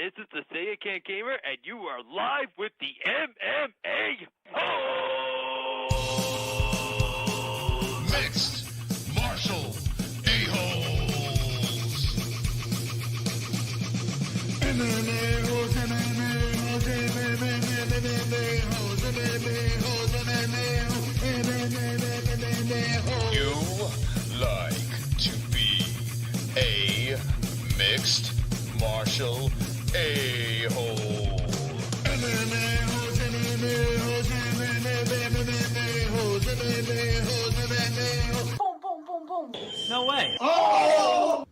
This is the Say It Can't Gamer, and you are live with the MMA Holes! Mixed martial a-holes. MMA holes, MMA holes, MMA holes, MMA holes, MMA holes. You like to be a mixed martial a-hole. MMA holes, MMA holes, MMA holes, MMA holes, MMA holes. Boom, boom, boom, boom. No way. Oh!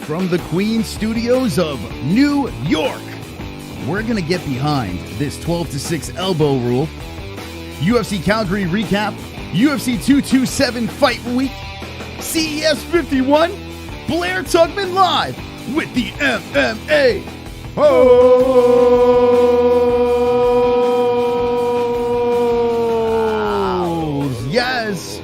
From the Queen Studios of New York, we're going to get behind this 12-6 elbow rule. UFC Calgary recap, UFC 227 Fight Week, CES 51, Blair Tugman live with the MMA Holes. Yes.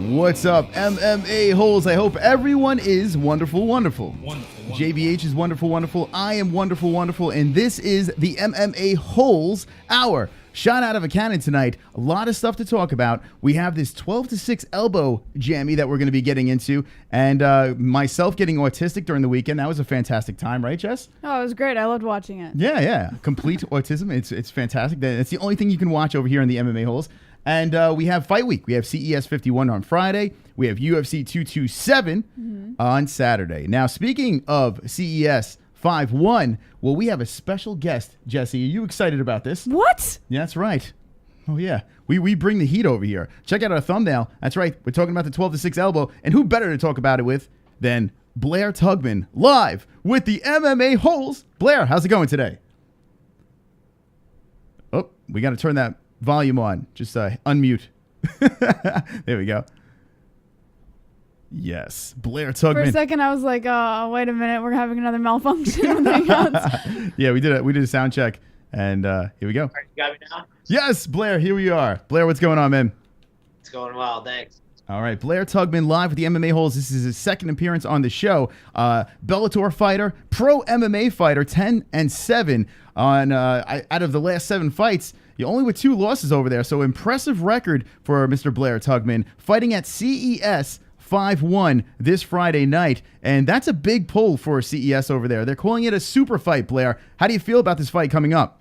What's up, MMA Holes? I hope everyone is wonderful. JVH is wonderful. I am wonderful. And this is the MMA Holes Hour. Shot out of a cannon tonight. A lot of stuff to talk about. We have this 12-6 elbow jammy that we're going to be getting into. And myself getting autistic during the weekend. That was a fantastic time, right, Jess? Oh, it was great. I loved watching it. Yeah. Complete autism. It's fantastic. It's the only thing you can watch over here in the MMA Holes. And we have Fight Week. We have CES 51 on Friday. We have UFC 227 on Saturday. Now, speaking of CES 51, well, we have a special guest, Jesse. Are you excited about this? What? Yeah, that's right. Oh, yeah. We bring the heat over here. Check out our thumbnail. That's right. We're talking about the 12-6 elbow. And who better to talk about it with than Blair Tugman, live with the MMA Holes. Blair, how's it going today? Oh, we got to turn that volume on. Just unmute. There we go. Yes, Blair Tugman. For a second, I was like, oh, wait a minute. We're having another malfunction with the Hangouts. Yeah, we did it. We did a sound check. And here we go. All right, you got me now? Yes, Blair, here we are. Blair, what's going on, man? It's going well, thanks. All right, Blair Tugman live with the MMA Holes. This is his second appearance on the show. Bellator fighter, pro MMA fighter, 10-7 on out of the last 7 fights. You're only with 2 losses over there, so impressive record for Mr. Blair Tugman, fighting at CES 5-1 this Friday night, and that's a big pull for CES over there. They're calling it a super fight, Blair. How do you feel about this fight coming up?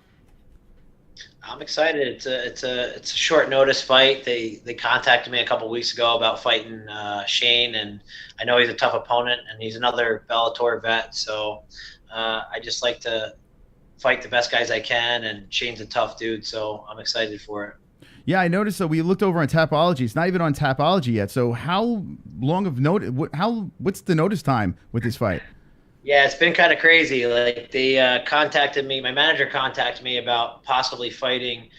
I'm excited. It's a short notice fight. They contacted me a couple weeks ago about fighting Shane, and I know he's a tough opponent, and he's another Bellator vet. So I just like to fight the best guys I can, and Shane's a tough dude, so I'm excited for it. Yeah, I noticed that we looked over on Tapology. It's not even on Tapology yet. So how long of notice? What's the notice time with this fight? Yeah, it's been kind of crazy. Like they contacted me. My manager contacted me about possibly fighting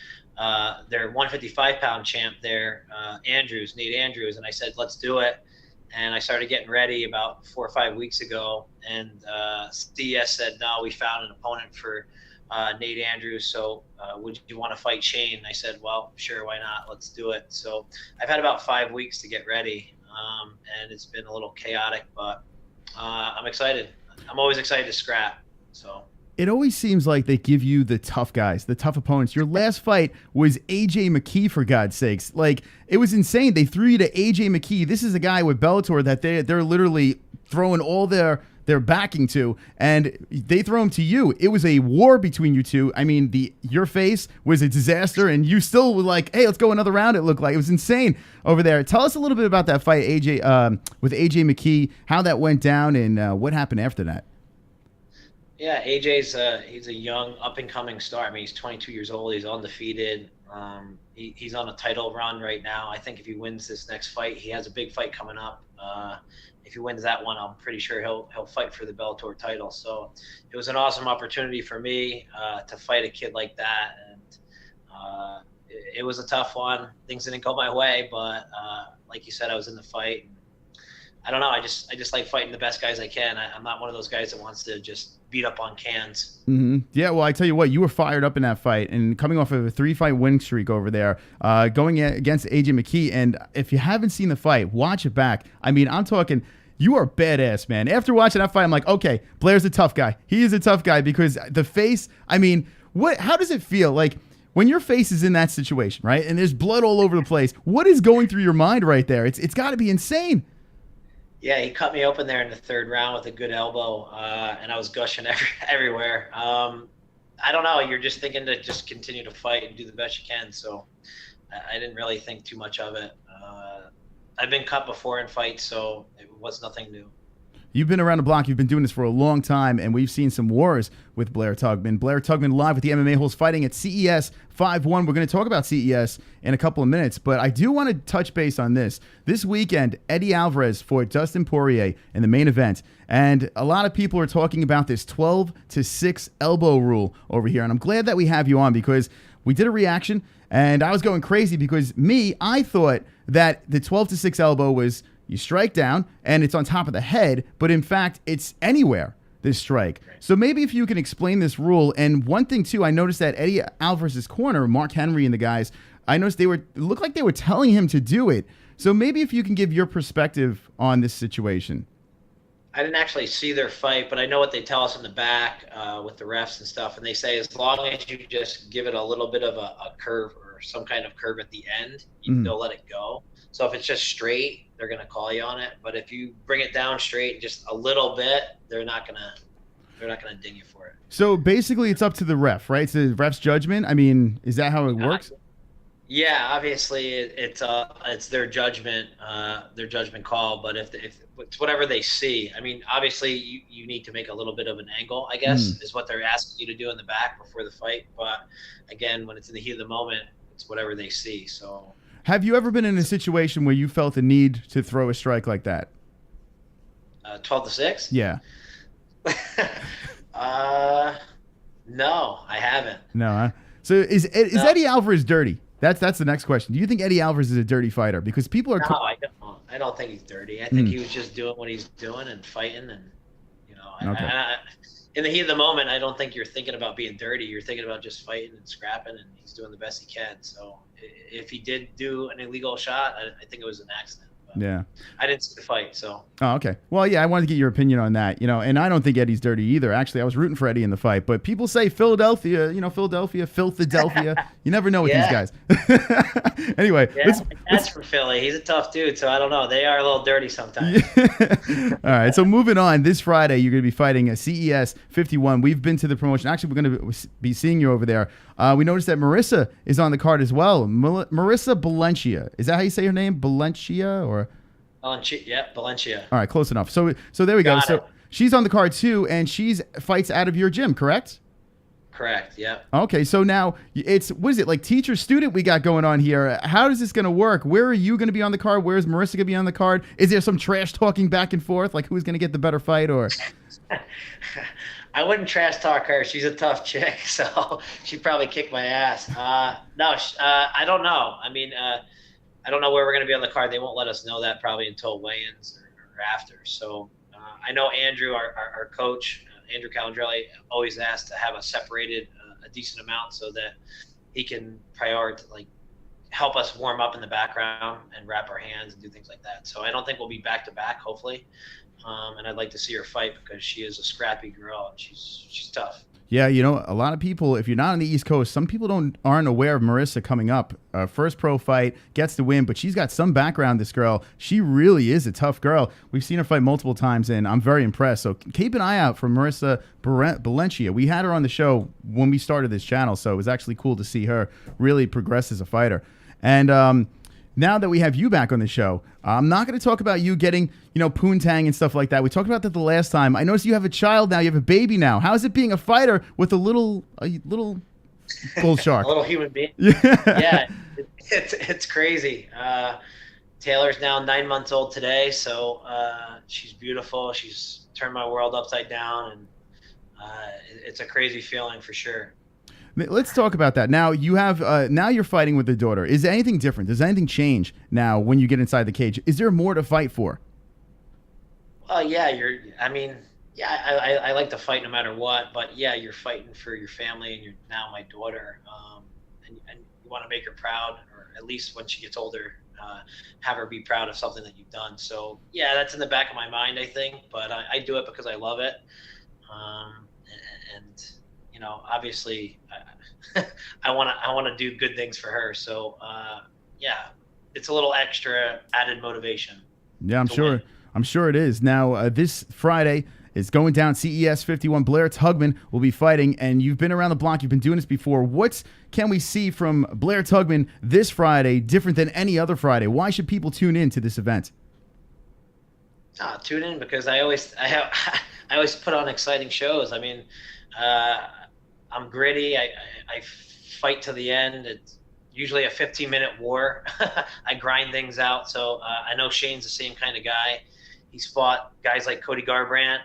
their 155-pound champ there, Nate Andrews, and I said, let's do it. And I started getting ready about 4 or 5 weeks ago, and CES said, no, we found an opponent for Nate Andrews, so would you want to fight Shane? I said, well, sure, why not? Let's do it. So I've had about 5 weeks to get ready, and it's been a little chaotic, but I'm excited. I'm always excited to scrap. So it always seems like they give you the tough guys, the tough opponents. Your last fight was AJ McKee, for God's sakes. Like, it was insane. They threw you to AJ McKee. This is a guy with Bellator that they're literally throwing all their backing to, and they throw him to you. It was a war between you two. I mean, your face was a disaster, and you still were like, hey, let's go another round, it looked like. It was insane over there. Tell us a little bit about that fight, with AJ McKee, how that went down, and what happened after that. Yeah, AJ's he's a young, up-and-coming star. I mean, he's 22 years old. He's undefeated. He's on a title run right now. I think if he wins this next fight, he has a big fight coming up. If he wins that one, I'm pretty sure he'll fight for the Bellator title. So it was an awesome opportunity for me to fight a kid like that, and it was a tough one. Things didn't go my way, but like you said, I was in the fight. I don't know. I just like fighting the best guys I can. I'm not one of those guys that wants to just beat up on cans. Mm-hmm. Yeah, well, I tell you what, you were fired up in that fight, and coming off of a 3-fight win streak over there, going against AJ McKee. And if you haven't seen the fight, watch it back. I mean, I'm talking You are badass, man. After watching that fight, I'm like, okay, Blair's a tough guy. He is a tough guy because the face, I mean, how does it feel? Like, when your face is in that situation, right, and there's blood all over the place, what is going through your mind right there? It's got to be insane. Yeah, he cut me open there in the third round with a good elbow, and I was gushing everywhere. I don't know. You're just thinking to just continue to fight and do the best you can. So I didn't really think too much of it. I've been cut before in fights, so it was nothing new. You've been around the block. You've been doing this for a long time, and we've seen some wars with Blair Tugman. Blair Tugman live with the MMA holes fighting at CES 5-1. We're going to talk about CES in a couple of minutes, but I do want to touch base on this. This weekend, Eddie Alvarez fought Dustin Poirier in the main event, and a lot of people are talking about this 12-6 elbow rule over here, and I'm glad that we have you on because we did a reaction, and I was going crazy because I thought that the 12-6 elbow was you strike down and it's on top of the head, but in fact, it's anywhere, this strike. So maybe if you can explain this rule. And one thing, too, I noticed that Eddie Alvarez's corner, Mark Henry and the guys, I noticed it looked like they were telling him to do it. So maybe if you can give your perspective on this situation. I didn't actually see their fight, but I know what they tell us in the back with the refs and stuff. And they say as long as you just give it a little bit of a curve or some kind of curve at the end, they'll let it go. So if it's just straight, they're going to call you on it. But if you bring it down straight just a little bit, they're not going to ding you for it. So basically it's up to the ref, right? It's the ref's judgment. I mean, is that how it works? Yeah, obviously it's their judgment call. But if it's whatever they see, I mean, obviously you need to make a little bit of an angle, I guess, is what they're asking you to do in the back before the fight. But again, when it's in the heat of the moment, it's whatever they see. So. Have you ever been in a situation where you felt the need to throw a strike like that? 12-6? Yeah. No, I haven't. No, huh? So is Eddie Alvarez dirty? That's the next question. Do you think Eddie Alvarez is a dirty fighter? Because people are. No, I don't think he's dirty. I think he was just doing what he's doing and fighting, and in the heat of the moment, I don't think you're thinking about being dirty. You're thinking about just fighting and scrapping, and he's doing the best he can. So if he did do an illegal shot, I think it was an accident. But yeah. I didn't see the fight, so. Oh, okay. Well, yeah, I wanted to get your opinion on that, and I don't think Eddie's dirty either. Actually, I was rooting for Eddie in the fight, but people say Philadelphia, Philadelphia. You never know with these guys. Anyway. Yeah, that's from Philly. He's a tough dude, so I don't know. They are a little dirty sometimes. All right, so moving on. This Friday, you're going to be fighting a CES 51. We've been to the promotion. Actually, we're going to be seeing you over there. We noticed that Marissa is on the card as well. Marissa Valencia. Is that how you say her name? Valencia or? Valencia. All right, close enough. So there we go. So she's on the card too, and she's fights out of your gym, correct? Correct. Yeah. Okay, so now what is it, like teacher student we got going on here? How is this going to work? Where are you going to be on the card? Where is Marissa going to be on the card? Is there some trash talking back and forth, like who's going to get the better fight or? I wouldn't trash talk her. She's a tough chick, so she'd probably kick my ass. No, I don't know. I mean, I don't know where we're going to be on the card. They won't let us know that probably until weigh-ins or after. So I know Andrew, our coach, Andrew Calandrelli, always asks to have us separated a decent amount so that he can help us warm up in the background and wrap our hands and do things like that. So I don't think we'll be back-to-back, hopefully. And I'd like to see her fight because she is a scrappy girl and she's tough. Yeah, a lot of people, if you're not on the East Coast, some people aren't aware of Marissa coming up. First pro fight, gets the win, but she's got some background, this girl. She really is a tough girl. We've seen her fight multiple times, and I'm very impressed. So keep an eye out for Marissa Valencia. We had her on the show when we started this channel, so it was actually cool to see her really progress as a fighter. And now that we have you back on the show, I'm not going to talk about you getting, poontang and stuff like that. We talked about that the last time. I noticed you have a child now. You have a baby now. How is it being a fighter with a little bull shark? A little human being. Yeah, it's crazy. Taylor's now 9 months old today, so she's beautiful. She's turned my world upside down, and it's a crazy feeling for sure. Let's talk about that. Now you have now you're fighting with the daughter. Is there anything different? Does anything change now when you get inside the cage? Is there more to fight for? Yeah, I like to fight no matter what, but yeah, you're fighting for your family and you're now my daughter, and you want to make her proud, or at least when she gets older, have her be proud of something that you've done. So yeah, that's in the back of my mind, I think, but I do it because I love it. And you know, obviously I want to do good things for her. So yeah, it's a little extra added motivation. Yeah, I'm sure. Win. I'm sure it is. Now, this Friday is going down. CES 51. Blair Tugman will be fighting, and you've been around the block. You've been doing this before. What can we see from Blair Tugman this Friday different than any other Friday? Why should people tune in to this event? Tune in because I always put on exciting shows. I mean, I'm gritty. I fight to the end. It's usually a 15-minute war. I grind things out. So I know Shane's the same kind of guy. He's fought guys like Cody Garbrandt,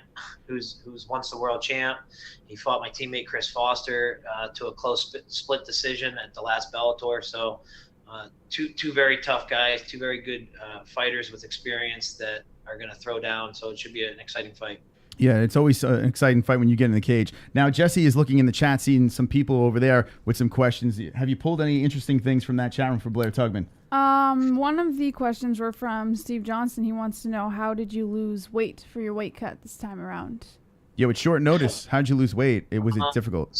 who's once the world champ. He fought my teammate Chris Foster to a close split decision at the last Bellator. So two very tough guys, two very good fighters with experience that are going to throw down. So it should be an exciting fight. Yeah, it's always an exciting fight when you get in the cage. Now, Jesse is looking in the chat, seeing some people over there with some questions. Have you pulled any interesting things from that chat room for Blair Tugman? One of the questions were from Steve Johnson. He wants to know, how did you lose weight for your weight cut this time around? Yeah, with short notice, how'd you lose weight? Was it difficult?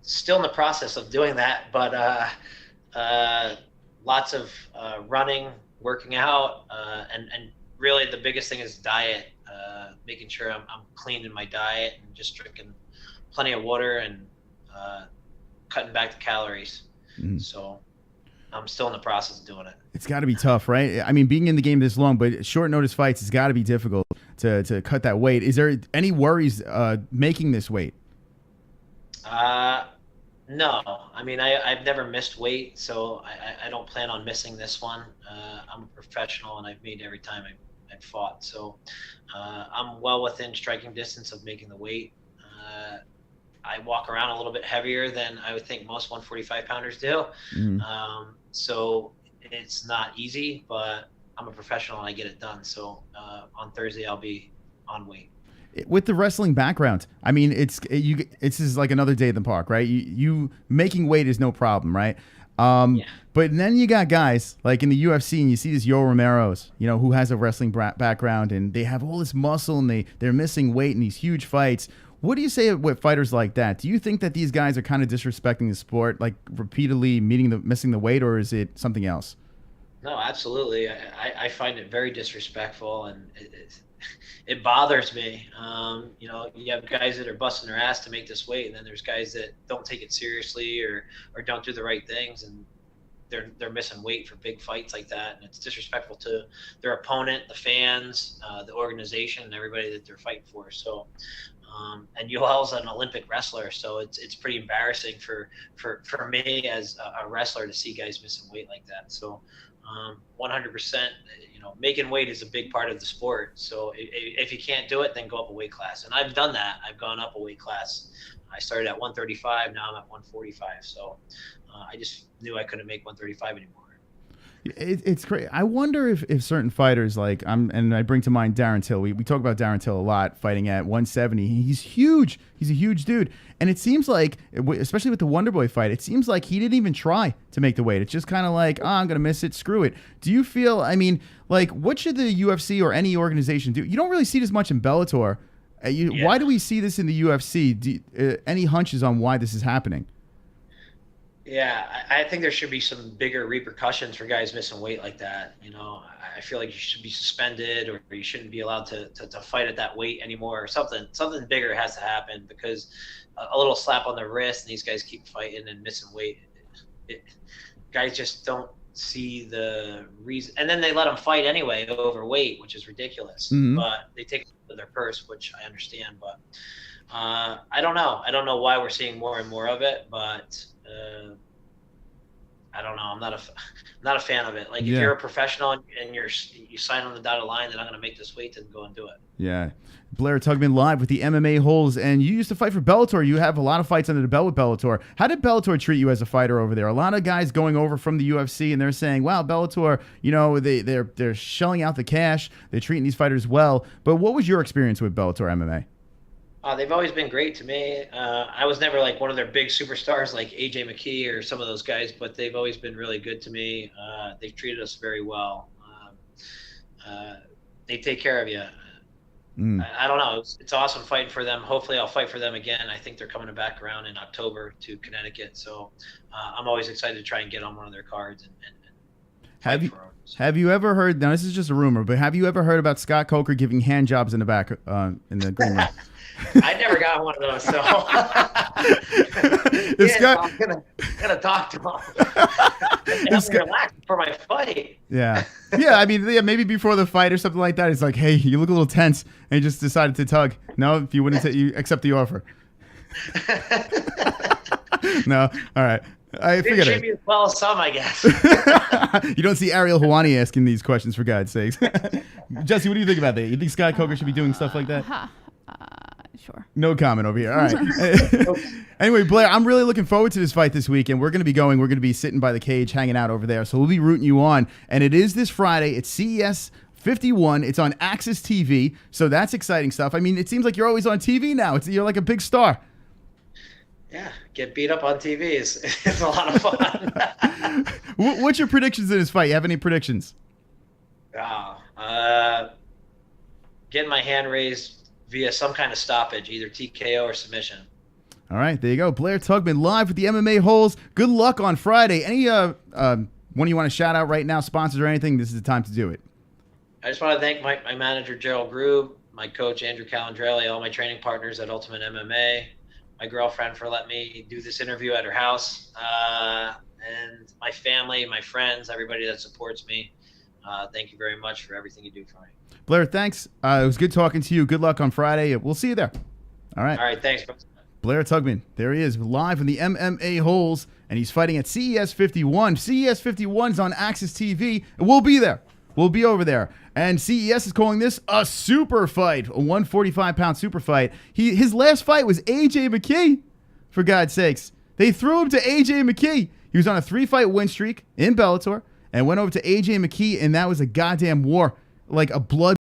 Still in the process of doing that, but lots of running, working out, and really the biggest thing is diet. Making sure I'm clean in my diet and just drinking plenty of water and cutting back the calories. So I'm still in the process of doing it. It's got to be tough, right? I mean, being in the game this long, but short notice fights, it's got to be difficult to cut that weight. Is there any worries making this weight? No. I mean, I've never missed weight, so I don't plan on missing this one. I'm a professional, and I've made every time I've fought. So I'm well within striking distance of making the weight. I walk around a little bit heavier than I would think most 145-pounders do. So it's not easy, but I'm a professional and I get it done. So on Thursday, I'll be on weight. With the wrestling background, I mean, it's just like another day in the park, right? You making weight is no problem, right? Yeah. But then you got guys like in the UFC, and you see this Yoel Romero's, who has a wrestling background, and they have all this muscle, and they're missing weight in these huge fights. What do you say with fighters like that? Do you think that these guys are kind of disrespecting the sport, like repeatedly missing the weight, or is it something else? No, absolutely. I find it very disrespectful, and it bothers me. You have guys that are busting their ass to make this weight, and then there's guys that don't take it seriously or don't do the right things, and they're missing weight for big fights like that, and it's disrespectful to their opponent, the fans, the organization, and everybody that they're fighting for. So, and Yoel's an Olympic wrestler, so it's pretty embarrassing for me as a wrestler to see guys missing weight like that. So, 100%, making weight is a big part of the sport. So if you can't do it, then go up a weight class. And I've done that. I've gone up a weight class. I started at 135. Now I'm at 145. So I just knew I couldn't make 135 anymore. It's great. I wonder if certain fighters and I bring to mind Darren Till. We talk about Darren Till a lot, fighting at 170. He's huge. He's a huge dude. And it seems like, especially with the Wonderboy fight, it seems like he didn't even try to make the weight. It's just kind of like, I'm going to miss it. Screw it. Do you feel, what should the UFC or any organization do? You don't really see this much in Bellator. Yeah. Why do we see this in the UFC? Any hunches on why this is happening? Yeah, I think there should be some bigger repercussions for guys missing weight like that. I feel like you should be suspended, or you shouldn't be allowed to fight at that weight anymore, or something bigger has to happen, because a little slap on the wrist and these guys keep fighting and missing weight. Guys just don't see the reason, and then they let them fight anyway overweight, which is ridiculous. But they take their purse, which I understand. But I don't know why we're seeing more and more of it, but I don't know. I'm not a fan of it. Like, if you're a professional and you sign on the dotted line that I'm going to make this weight, then go and do it. Yeah. Blair Tugman live with the MMA Holes, and you used to fight for Bellator. You have a lot of fights under the belt with Bellator. How did Bellator treat you as a fighter over there? A lot of guys going over from the UFC, and they're saying, wow, Bellator, they're shelling out the cash. They're treating these fighters well. But what was your experience with Bellator MMA? They've always been great to me. I was never like one of their big superstars like AJ McKee or some of those guys, but they've always been really good to me. They've treated us very well. They take care of you. I don't know. It's awesome fighting for them. Hopefully, I'll fight for them again. I think they're coming back around in October to Connecticut, so I'm always excited to try and get on one of their cards and fight for them. Have you ever heard? Now this is just a rumor, but have you ever heard about Scott Coker giving hand jobs in the back in the green room? I never got one of those, so I'm gonna talk to him. Relax for my fight. Yeah. I mean, maybe before the fight or something like that. It's like, hey, you look a little tense, and he just decided to tug. No, if you wouldn't, you accept the offer. No, all right. I figured it. As well as some, I guess. You don't see Ariel Hawani asking these questions, for God's sakes. Jesse, what do you think about that? You think Scott Coker should be doing stuff like that? Sure. No comment over here. All right. Anyway, Blair, I'm really looking forward to this fight this weekend. We're going to be sitting by the cage, hanging out over there. So we'll be rooting you on. And it is this Friday. It's CES 51. It's on Axis TV. So that's exciting stuff. I mean, it seems like you're always on TV now. You're like a big star. Yeah, get beat up on TV is a lot of fun. What's your predictions in this fight? You have any predictions? Getting my hand raised via some kind of stoppage, either TKO or submission. All right, there you go. Blair Tugman live with the MMA Holes. Good luck on Friday. Any one you want to shout out right now, sponsors or anything? This is the time to do it. I just want to thank my manager, Gerald Grube, my coach, Andrew Calandrelli, all my training partners at Ultimate MMA, my girlfriend for letting me do this interview at her house, and my family, my friends, everybody that supports me. Thank you very much for everything you do for me. Blair, thanks. It was good talking to you. Good luck on Friday. We'll see you there. All right. All right, thanks. Blair Tugman, there he is, live in the MMA Holes, and he's fighting at CES 51. CES 51 is on Axis TV, and we'll be there. We'll be over there. And CES is calling this a super fight, a 145-pound super fight. His last fight was AJ McKee, for God's sakes. They threw him to AJ McKee. He was on a 3-fight win streak in Bellator and went over to AJ McKee, and that was a goddamn war, like a blood